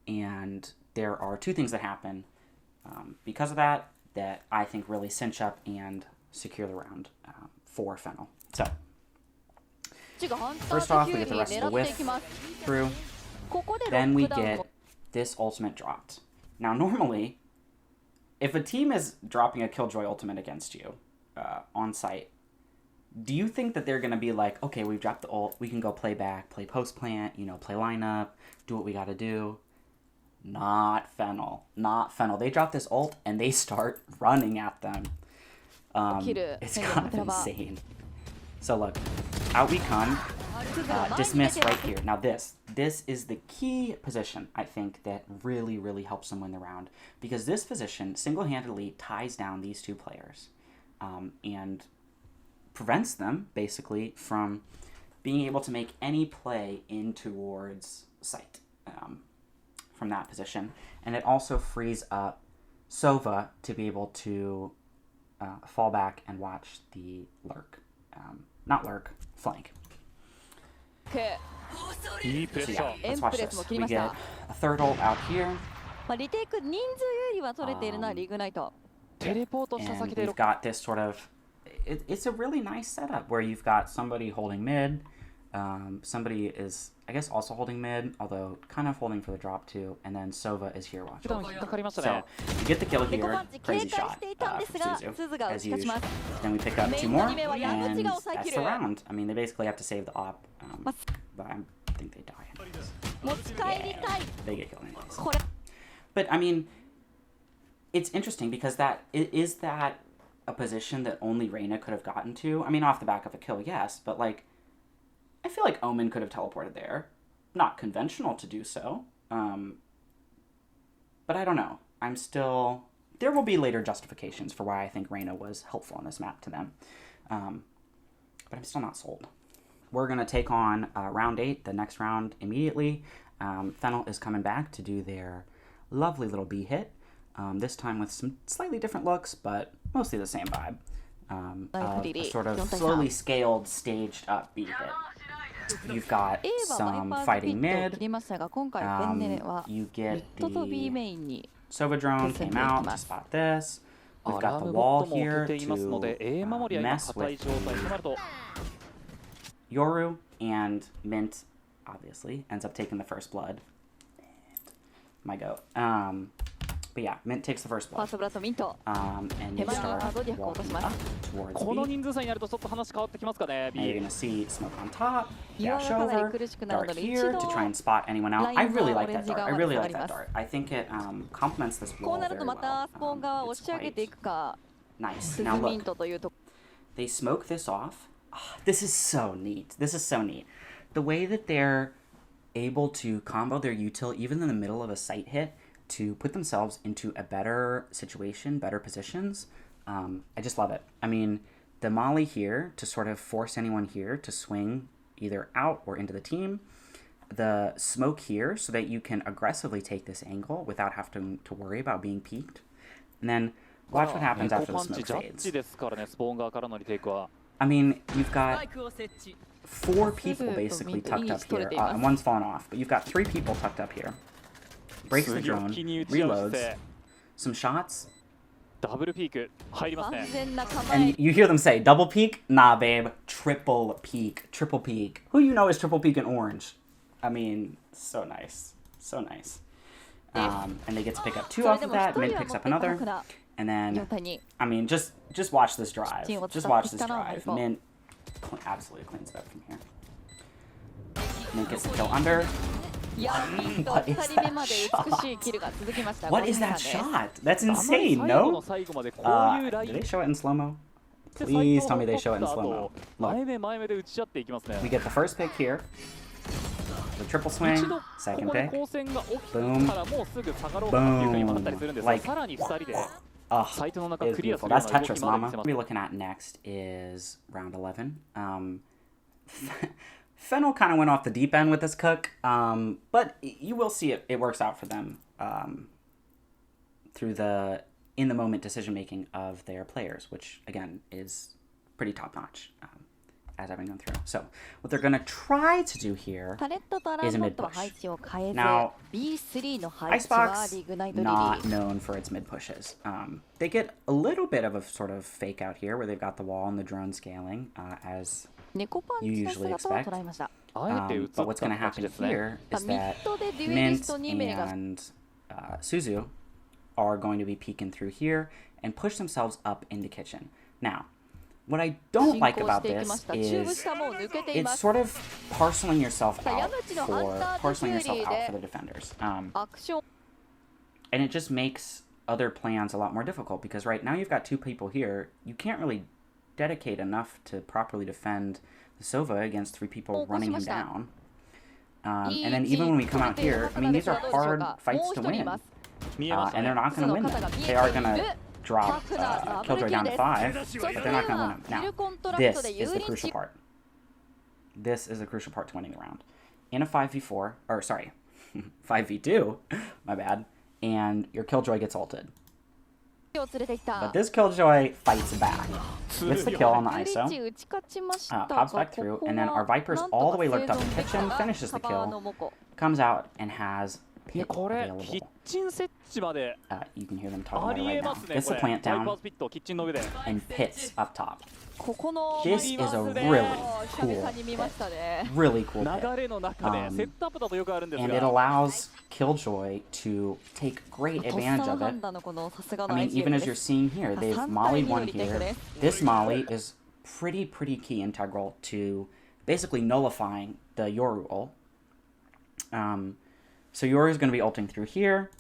And there are two things that happen because of that I think really cinch up and secure the round for Fennel. So, first off, we get the rest of the whiff through. Then we get this ultimate dropped. Now, normally, if a team is dropping a Killjoy ultimate against you on site, do you think that they're going to be like, okay, we've dropped the ult, we can go play back, play post-plant, you know, play lineup, do what we got to do? Not Fennel. Not Fennel. They drop this ult, and they start running at them. It's kind of insane. So, look. Out we come. Dismiss right here. Now, this is the key position, I think, that really, really helps them win the round. Because this position single-handedly ties down these two players. And prevents them, basically, from being able to make any play in towards sight from that position. And it also frees up Sova to be able to fall back and watch the lurk. Not lurk, flank. So yeah, let's watch this. We get a third ult out here. And we've got this sort of... It's a really nice setup where you've got somebody holding mid. Somebody is, I guess, also holding mid, although kind of holding for the drop too. And then Sova is here watching. So you get the kill here. Crazy shot for Suzu, as usual. Then we pick up two more, and that's the round. I mean, they basically have to save the op, but I think they die. Yeah, they get killed anyways. But, I mean, it's interesting because is that a position that only Reyna could have gotten to? I mean, off the back of a kill, yes, but, like, I feel like Omen could have teleported there. Not conventional to do so. But I don't know. I'm still... There will be later justifications for why I think Reyna was helpful on this map to them. But I'm still not sold. We're going to take on round 8, the next round, immediately. Fennel is coming back to do their lovely little B hit. This time with some slightly different looks, but mostly the same vibe. A sort of slowly scaled, staged up B hit. You've got some fighting mid. You get the Sova drone came out to spot this. We've got the wall here to mess with the Yoru, and Mint, obviously, ends up taking the first blood. My goat. But yeah, Mint takes the first blood. And you start walking up towards B. And you're going to see smoke on top, dash over, dart here to try and spot anyone out. I really like that dart. I really like that dart. I think it complements this wall very well. It's quite nice. Now look, they smoke this off. Oh, this is so neat. This is so neat. The way that they're able to combo their util even in the middle of a sight hit to put themselves into a better situation, better positions. I just love it. I mean, the molly here to sort of force anyone here to swing either out or into the team. The smoke here so that you can aggressively take this angle without having to worry about being peeked. And then watch what happens after the smoke fades. I mean, you've got 4 people basically tucked up here, and one's fallen off, but you've got 3 people tucked up here. Breaks the drone, reloads, some shots, and you hear them say, double peek? Nah, babe, triple peek, triple peek. Who you know is triple peek in orange? I mean, so nice, so nice. And they get to pick up 2 off of that, Mid picks up another, and then, I mean, just watch this drive, just watch this drive. Mint absolutely cleans it up from here. Mint gets the kill under. What is that shot? What is that shot? That's insane, no? Did they show it in slow-mo? Please tell me they show it in slow-mo. Look. We get the first pick here. The triple swing, second pick. Boom. Boom. Like, oh, it's beautiful. That's Tetris, mama. What we're looking at next is round 11. Fennel kind of went off the deep end with this cook, but you will see it works out for them through the in-the-moment decision-making of their players, which, again, is pretty top-notch, as I've been going through. So, what they're going to try to do here is a mid-push. Now, Icebox, not known for its mid-pushes. They get a little bit of a sort of fake-out here, where they've got the wall and the drone scaling, as you usually expect. But what's going to happen here is that Mint and Suzu are going to be peeking through here and push themselves up into kitchen. Now, what I don't like about this is it's sort of parceling yourself out for the defenders. And it just makes other plans a lot more difficult because right now you've got two people here. You can't really dedicate enough to properly defend the Sova against three people running him down. And then even when we come out here, I mean, these are hard fights to win. And they're not going to win them. They are going to drop Killjoy down to 5, but they're not going to win them. Now, this is the crucial part. This is the crucial part to winning the round. In a 5v4, or sorry, 5v2, my bad, and your Killjoy gets ulted. But this Killjoy fights back. Gets the kill on the ISO, pops back through, and then our Viper's all the way looked up in kitchen, finishes the kill, comes out and has pit available. You can hear them talking about it right now. Gets the plant down and pits up top. This is a really cool pit. And it allows Killjoy to take great advantage of it. I mean, even as you're seeing here, they've mollied one here. This molly is pretty key integral to basically nullifying the Yoru ult. So Yoru is going to be ulting through here.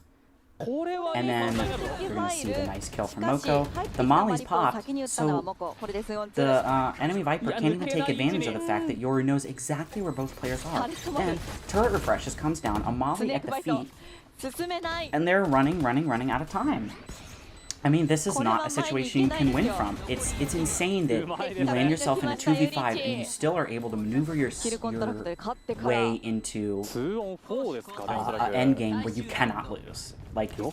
And then you're going to see the nice kill from Moko. The molly's popped, so the enemy Viper can't even take advantage of the fact that Yoru knows exactly where both players are. Then turret refreshes, comes down, a molly at the feet, and they're running out of time. I mean, this is not a situation you can win from. It's insane that you land yourself in a 2v5 and you still are able to maneuver your way into an end game where you cannot lose. Like, you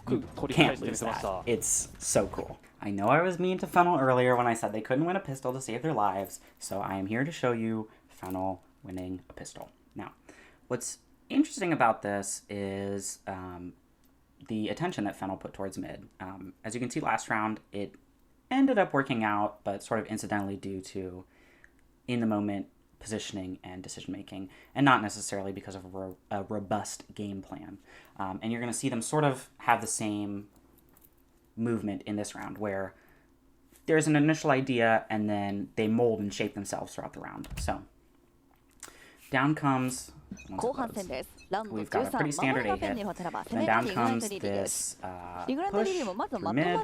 can't lose that. It's so cool. I know I was mean to Fennel earlier when I said they couldn't win a pistol to save their lives, so I am here to show you Fennel winning a pistol. Now, what's interesting about this is the attention that Fennel put towards mid. As you can see last round, it ended up working out, but sort of incidentally due to in-the-moment positioning and decision-making, and not necessarily because of a robust game plan. And you're going to see them sort of have the same movement in this round, where there's an initial idea, and then they mold and shape themselves throughout the round. So, down comes... We've got a pretty standard A hit. Then down comes this push through mid.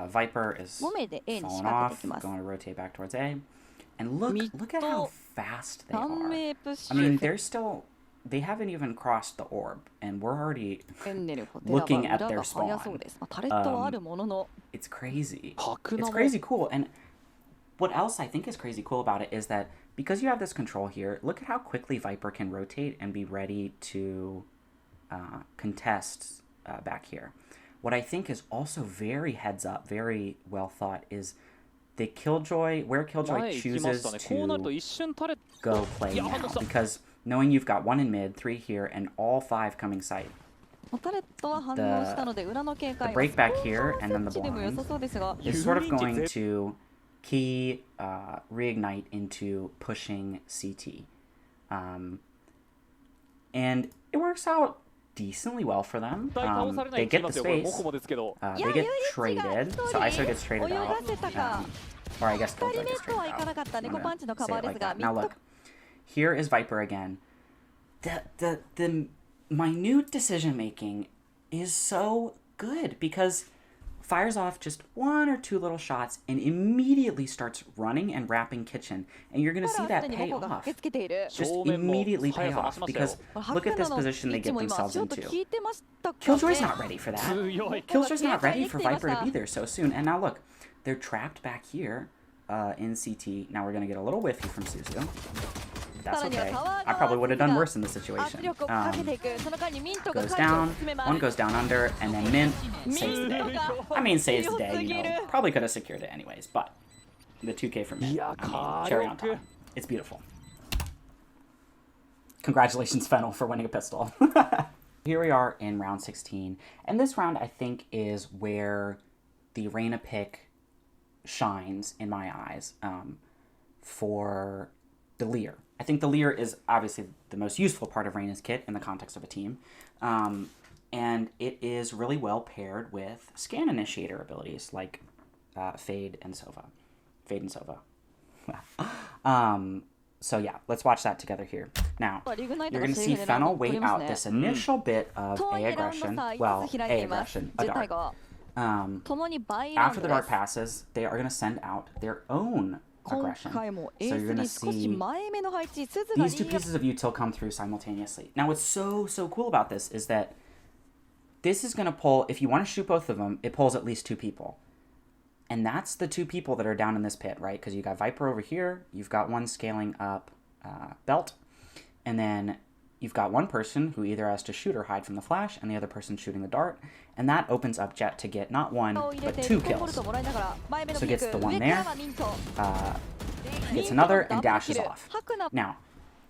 Viper is falling off, going to rotate back towards A. And look at how fast they are. I mean, they haven't even crossed the orb, and we're already looking at their spawn. It's crazy. It's crazy cool. And what else I think is crazy cool about it is that because you have this control here, look at how quickly Viper can rotate and be ready to contest back here. What I think is also very heads up, very well thought, is the Killjoy, where Killjoy chooses to go play now. Because knowing you've got 1 in mid, 3 here, and all 5 coming sight. The break back here and then the blind is sort of going to key reignite into pushing CT. And it works out decently well for them. They get the space. They get traded. So ISO gets traded out. Or I guess Killjoy gets traded out. I'm gonna say it like that. Now look, here is Viper again. The minute decision making is so good because fires off just 1 or 2 little shots and immediately starts running and wrapping kitchen, and you're gonna see that pay off. Just immediately pay off because look at this position they get themselves into. Killjoy's not ready for that. Killjoy's not ready for Viper to be there so soon. And now look, they're trapped back here in CT. Now we're gonna get a little whiffy from Suzu. That's okay. I probably would have done worse in this situation. Goes down, one goes down under, and then Mint saves the day. I mean, saves the day, you know. Probably could have secured it anyways, but the 2K from Mint, I mean, cherry on top. It's beautiful. Congratulations, Fennel, for winning a pistol. Here we are in round 16, and this round, I think, is where the Reyna pick shines, in my eyes, for the Leer. I think the Leer is obviously the most useful part of Reyna's kit in the context of a team. And it is really well paired with scan initiator abilities like Fade and Sova. Fade and Sova. So yeah, let's watch that together here. Now, you're going to see Fennel wait out this initial bit of A aggression. Well, A aggression, a dart. After the dart passes, they are going to send out their own aggression. So you're going to see these 2 pieces of util come through simultaneously. Now what's so cool about this is that this is going to pull, if you want to shoot both of them, it pulls at least 2 people. And that's the 2 people that are down in this pit, right? Because you got Viper over here, you've got one scaling up Belt, and then you've got one person who either has to shoot or hide from the flash, and the other person shooting the dart, and that opens up Jet to get not 1, but 2 kills. So gets the one there, gets another, and dashes off. Now,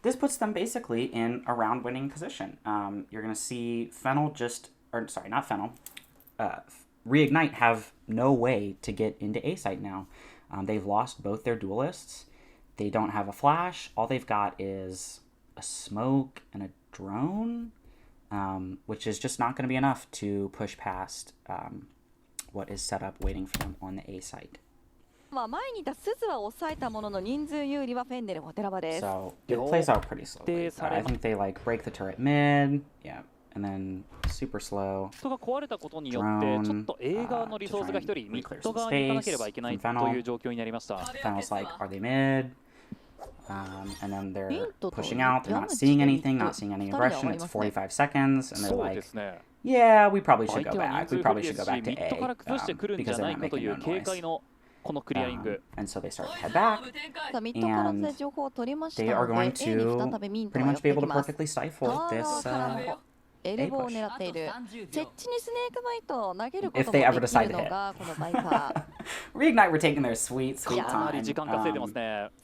this puts them basically in a round-winning position. You're going to see Fennel just, or sorry, not Fennel, Reignite have no way to get into A site now. They've lost both their duelists. They don't have a flash. All they've got is a smoke and a drone, which is just not going to be enough to push past what is set up waiting for them on the A site. So it plays out pretty slowly. I think they like break the turret mid, yeah, and then super slow drone to try and clear some space from Fennel. Fennel's like, are they mid? And then they're pushing out, they're not seeing anything, not seeing any aggression, it's 45 seconds, and they're like, yeah, we probably should go back. We probably should go back to A, because they're not making no noise. And so they start to head back, and they are going to pretty much be able to perfectly stifle this A push. If they ever decide to hit. Reignite were taking their sweet time.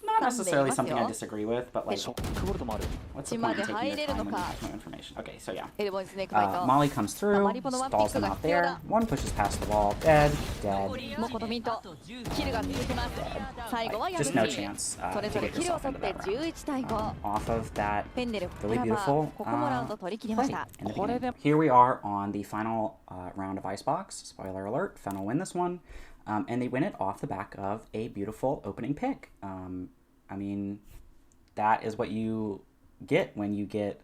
Not necessarily something I disagree with, but like, what's the point of taking your time with no information? Okay, so yeah. Molly comes through, stalls them out there. One pushes past the wall, dead. Just no chance to get yourself into that round. Off of that really beautiful play. Here we are on the final round of Icebox. Spoiler alert, Fennel win this one. And they win it off the back of a beautiful opening pick. I mean, that is what you get when you get,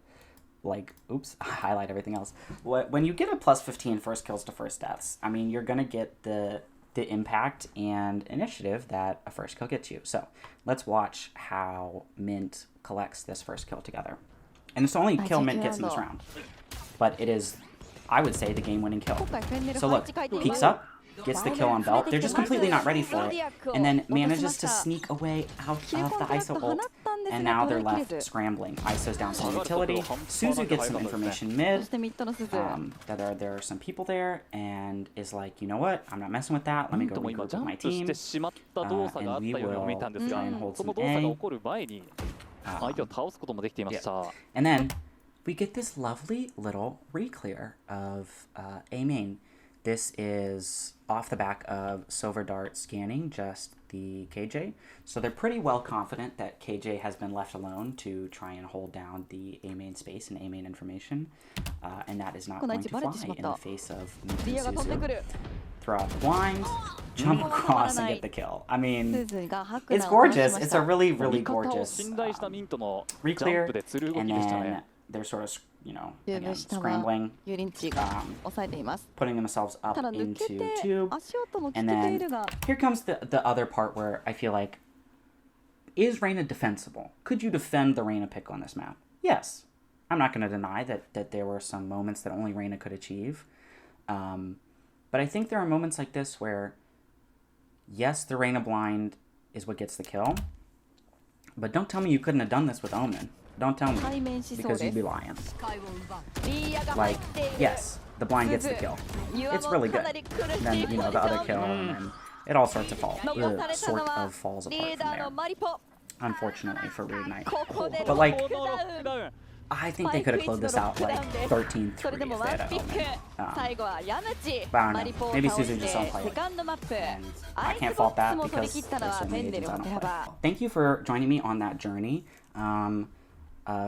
like, oops, highlight everything else. When you get a plus 15 first kills to first deaths, I mean, you're going to get the impact and initiative that a first kill gets you. So let's watch how Mint collects this first kill together. And it's the only kill Mint gets in this round. But it is, I would say, the game-winning kill. So look, peeks up, gets the kill on Belt. They're just completely not ready for it. And then manages to sneak away out of the ISO ult. And now they're left scrambling. ISO's down some utility. Suzu gets some information mid. That there are some people there. And is like, you know what? I'm not messing with that. Let me go regroup with my team. And we will try and hold some A. Yeah. And then we get this lovely little re-clear of A main. This is off the back of Silver Dart scanning just the KJ. So they're pretty well confident that KJ has been left alone to try and hold down the A main space and A main information. And that is not going to fly in the face of Suzu. Throw out the blind, jump across and get the kill. I mean, it's gorgeous. It's a really, really gorgeous re-clear. And then they're sort of you know, again, scrambling, putting themselves up into tube. And then here comes the other part where I feel like, is Reyna defensible? Could you defend the Reyna pick on this map? Yes. I'm not going to deny that there were some moments that only Reyna could achieve. But I think there are moments like this where, yes, the Reyna blind is what gets the kill. But don't tell me you couldn't have done this with Omen. Don't tell me, because you'd be lying. Like, yes, the blind gets the kill. It's really good. And then, you know, the other kill, and then it all sorts of falls apart from there. Unfortunately for Reignite. But, like, I think they could have closed this out, like, 13-3 if they had a Omen. But I don't know. Maybe Suzu just don't play it. And I can't fault that because there's so many agents I don't play. Thank you for joining me on that journey.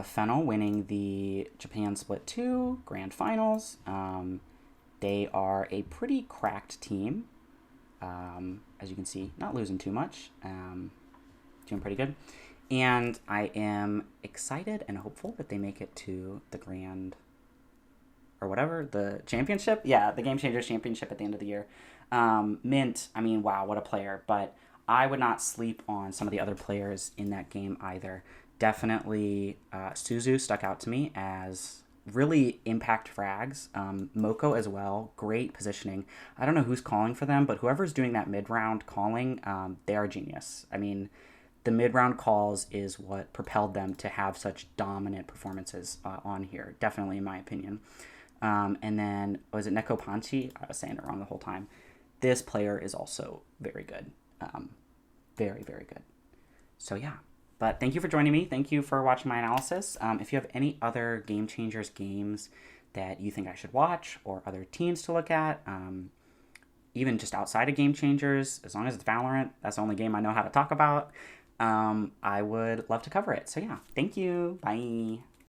Fennel winning the Japan Split 2 Grand Finals. They are a pretty cracked team. As you can see, not losing too much. Doing pretty good. And I am excited and hopeful that they make it to the Grand, or whatever, the championship? Yeah, the Game Changers Championship at the end of the year. Mint, I mean, wow, what a player. But I would not sleep on some of the other players in that game either. Definitely Suzu stuck out to me as really impact frags. Moko as well, great positioning. I don't know who's calling for them, but whoever's doing that mid-round calling, they are genius. I mean, the mid-round calls is what propelled them to have such dominant performances on here, definitely in my opinion. And then, was it Neko Panchi? I was saying it wrong the whole time. This player is also very good. Very, very good. So yeah. But thank you for joining me. Thank you for watching my analysis. If you have any other Game Changers games that you think I should watch or other teams to look at, even just outside of Game Changers, as long as it's Valorant, that's the only game I know how to talk about, I would love to cover it. So yeah, thank you. Bye.